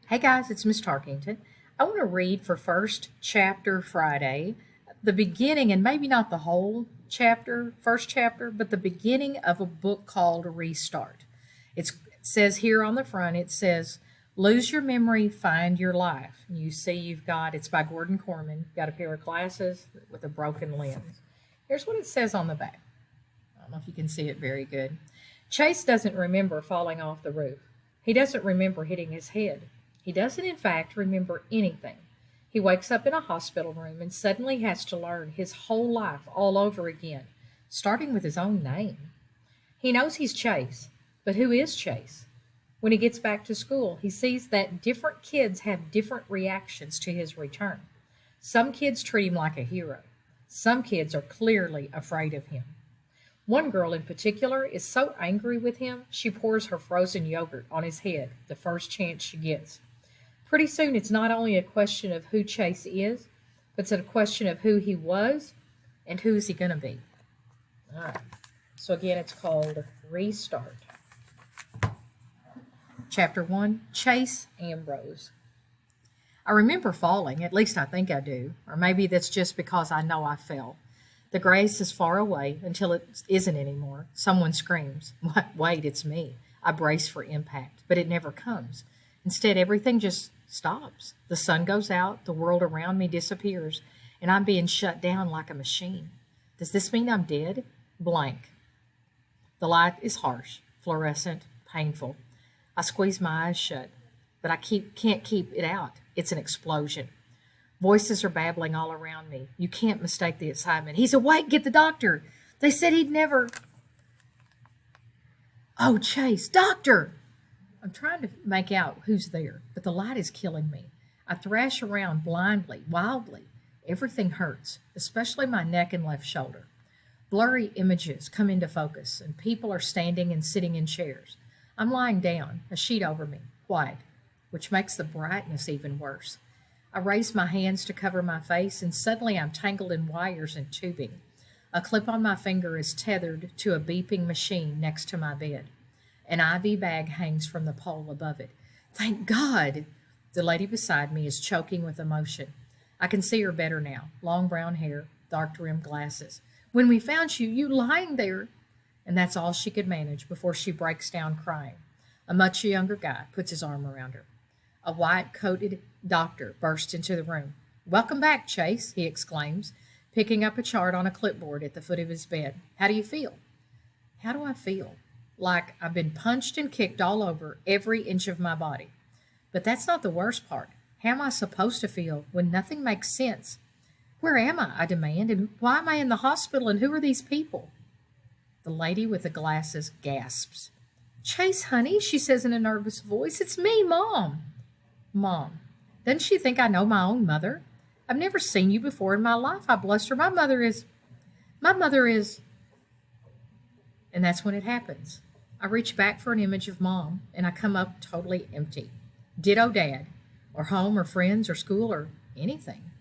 Hey guys, it's Miss Tarkington. I want to read for First Chapter Friday the beginning, and maybe not the whole chapter, first chapter, but the beginning of a book called Restart. It says here on the front, it says, Lose your memory, find your life. And you see it's by Gordon Korman, got a pair of glasses with a broken lens. Here's what it says on the back. I don't know if you can see it very good. Chase doesn't remember falling off the roof. He doesn't remember hitting his head. He doesn't, in fact, remember anything. He wakes up in a hospital room and suddenly has to learn his whole life all over again, starting with his own name. He knows he's Chase, but who is Chase? When he gets back to school, he sees that different kids have different reactions to his return. Some kids treat him like a hero. Some kids are clearly afraid of him. One girl in particular is so angry with him, she pours her frozen yogurt on his head the first chance she gets. Pretty soon, it's not only a question of who Chase is, but it's a question of who he was and who's he going to be. All right. So again, it's called Restart. Chapter 1, Chase Ambrose. I remember falling, at least I think I do, or maybe that's just because I know I fell. The grace is far away until it isn't anymore. Someone screams, Wait, it's me. I brace for impact, but it never comes. Instead, everything just stops. The sun goes out, the world around me disappears, and I'm being shut down like a machine. Does this mean I'm dead? Blank. The light is harsh, fluorescent, painful. I squeeze my eyes shut, but can't keep it out. It's an explosion. Voices are babbling all around me. You can't mistake the excitement. He's awake. Get the doctor. They said he'd never. Oh, Chase, doctor! I'm trying to make out who's there, but the light is killing me. I thrash around blindly, wildly. Everything hurts, especially my neck and left shoulder. Blurry images come into focus, and people are standing and sitting in chairs. I'm lying down, a sheet over me, white, which makes the brightness even worse. I raise my hands to cover my face, and suddenly I'm tangled in wires and tubing. A clip on my finger is tethered to a beeping machine next to my bed. An IV bag hangs from the pole above it. Thank God! The lady beside me is choking with emotion. I can see her better now. Long brown hair, dark-rimmed glasses. When we found you, you lying there. And that's all she could manage before she breaks down crying. A much younger guy puts his arm around her. A white-coated doctor bursts into the room. Welcome back, Chase, he exclaims, picking up a chart on a clipboard at the foot of his bed. How do you feel? How do I feel? Like I've been punched and kicked all over every inch of my body. But that's not the worst part. How am I supposed to feel when nothing makes sense? Where am I demand, and why am I in the hospital, and who are these people? The lady with the glasses gasps. Chase, honey, she says in a nervous voice, it's me, Mom. Mom. Doesn't she think I know my own mother? I've never seen you before in my life, I bluster. My mother is. And that's when it happens. I reach back for an image of Mom, and I come up totally empty. Ditto Dad, or home, or friends, or school, or anything.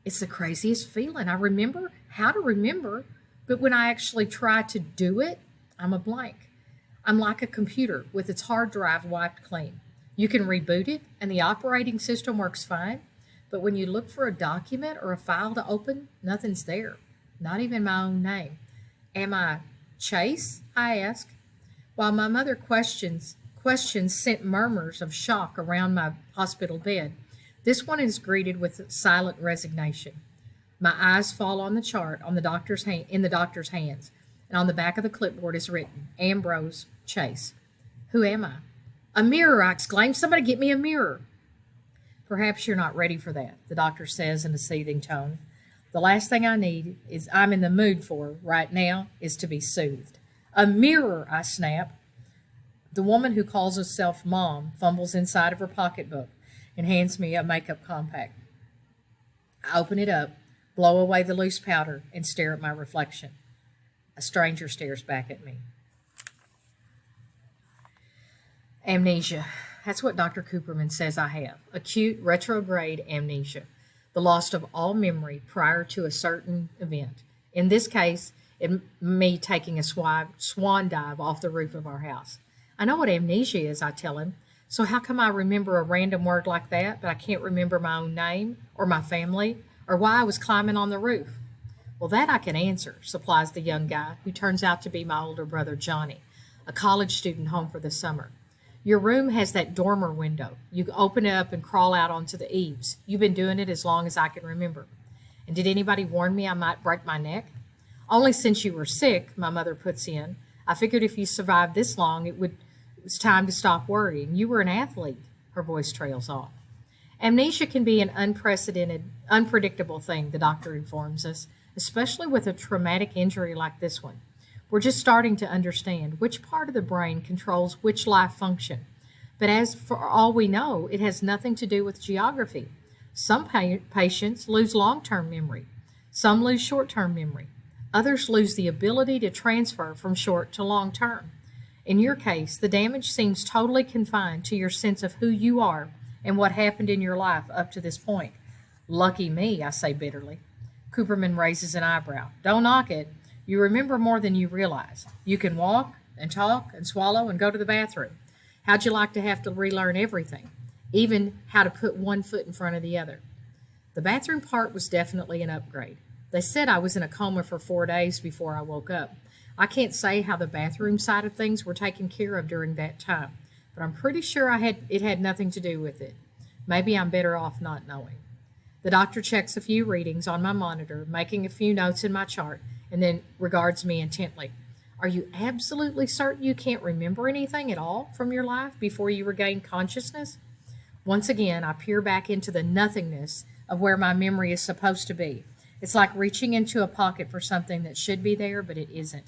It's the craziest feeling. I remember how to remember, but when I actually try to do it, I'm a blank. I'm like a computer with its hard drive wiped clean. You can reboot it, and the operating system works fine, but when you look for a document or a file to open, nothing's there, not even my own name. Am I Chase? I ask. While my mother questions sent murmurs of shock around my hospital bed, this one is greeted with silent resignation. My eyes fall on the chart on the in the doctor's hands, and on the back of the clipboard is written, Ambrose Chase. Who am I? A mirror, I exclaim. Somebody get me a mirror. Perhaps you're not ready for that, the doctor says in a soothing tone. The last thing I'm in the mood for right now is to be soothed. A mirror, I snap. The woman who calls herself Mom fumbles inside of her pocketbook and hands me a makeup compact. I open it up, blow away the loose powder, and stare at my reflection. A stranger stares back at me. Amnesia. That's what Dr. Cooperman says I have. Acute retrograde amnesia. The loss of all memory prior to a certain event. In this case, me taking a swan dive off the roof of our house. I know what amnesia is, I tell him. So how come I remember a random word like that, but I can't remember my own name or my family or why I was climbing on the roof? Well, that I can answer, supplies the young guy, who turns out to be my older brother, Johnny, a college student home for the summer. Your room has that dormer window. You open it up and crawl out onto the eaves. You've been doing it as long as I can remember. And did anybody warn me I might break my neck? Only since you were sick, my mother puts in. I figured if you survived this long, it was time to stop worrying. You were an athlete. Her voice trails off. Amnesia can be an unprecedented, unpredictable thing, the doctor informs us, especially with a traumatic injury like this one. We're just starting to understand which part of the brain controls which life function. But as for all we know, it has nothing to do with geography. Some patients lose long-term memory. Some lose short-term memory. Others lose the ability to transfer from short to long-term. In your case, the damage seems totally confined to your sense of who you are and what happened in your life up to this point. Lucky me, I say bitterly. Cooperman raises an eyebrow. Don't knock it. You remember more than you realize. You can walk and talk and swallow and go to the bathroom. How'd you like to have to relearn everything, even how to put one foot in front of the other? The bathroom part was definitely an upgrade. They said I was in a coma for 4 days before I woke up. I can't say how the bathroom side of things were taken care of during that time, but I'm pretty sure it had nothing to do with it. Maybe I'm better off not knowing. The doctor checks a few readings on my monitor, making a few notes in my chart, and then regards me intently. Are you absolutely certain you can't remember anything at all from your life before you regain consciousness? Once again, I peer back into the nothingness of where my memory is supposed to be. It's like reaching into a pocket for something that should be there, but it isn't.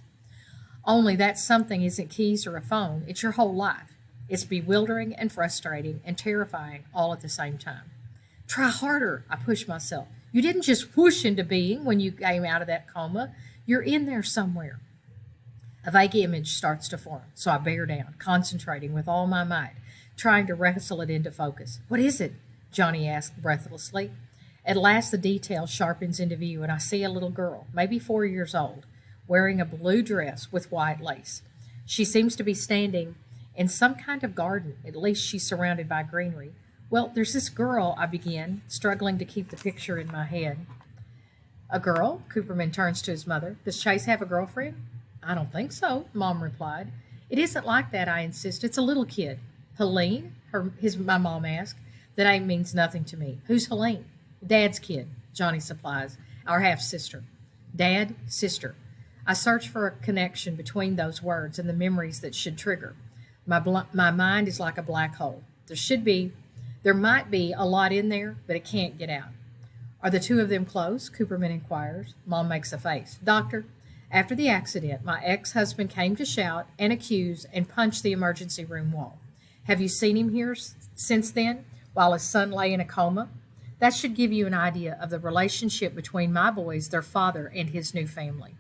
Only that something isn't keys or a phone. It's your whole life. It's bewildering and frustrating and terrifying all at the same time. Try harder, I push myself. You didn't just whoosh into being when you came out of that coma. You're in there somewhere. A vague image starts to form, so I bear down, concentrating with all my might, trying to wrestle it into focus. What is it? Johnny asked breathlessly. At last the detail sharpens into view, and I see a little girl, maybe 4 years old, wearing a blue dress with white lace. She seems to be standing in some kind of garden. At least she's surrounded by greenery. Well, there's this girl, I begin, struggling to keep the picture in my head. A girl? Cooperman turns to his mother. Does Chase have a girlfriend? I don't think so, Mom replied. It isn't like that, I insist. It's a little kid. Helene? My mom asked. That name means nothing to me. Who's Helene? Dad's kid, Johnny supplies. Our half-sister. Dad, sister. I search for a connection between those words and the memories that should trigger. My mind is like a black hole. There might be a lot in there, but it can't get out. Are the two of them close? Cooperman inquires. Mom makes a face. Doctor, after the accident, my ex-husband came to shout and accuse and punch the emergency room wall. Have you seen him here since then, while his son lay in a coma? That should give you an idea of the relationship between my boys, their father, and his new family.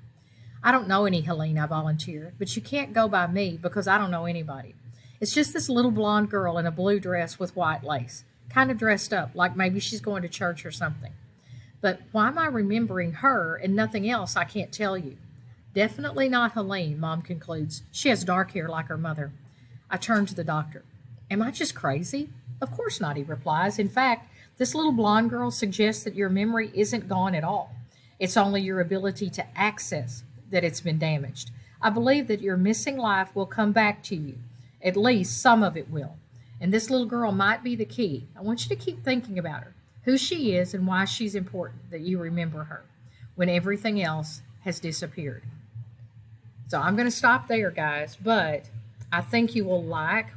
I don't know any Helene, I volunteered, but you can't go by me because I don't know anybody. It's just this little blonde girl in a blue dress with white lace, kind of dressed up, like maybe she's going to church or something. But why am I remembering her and nothing else, I can't tell you. Definitely not Helene, Mom concludes. She has dark hair like her mother. I turn to the doctor. Am I just crazy? Of course not, he replies. In fact, this little blonde girl suggests that your memory isn't gone at all. It's only your ability to access that it's been damaged. I believe that your missing life will come back to you. At least some of it will. And this little girl might be the key. I want you to keep thinking about her, who she is and why she's important, that you remember her when everything else has disappeared. So I'm going to stop there, guys, but I think you will like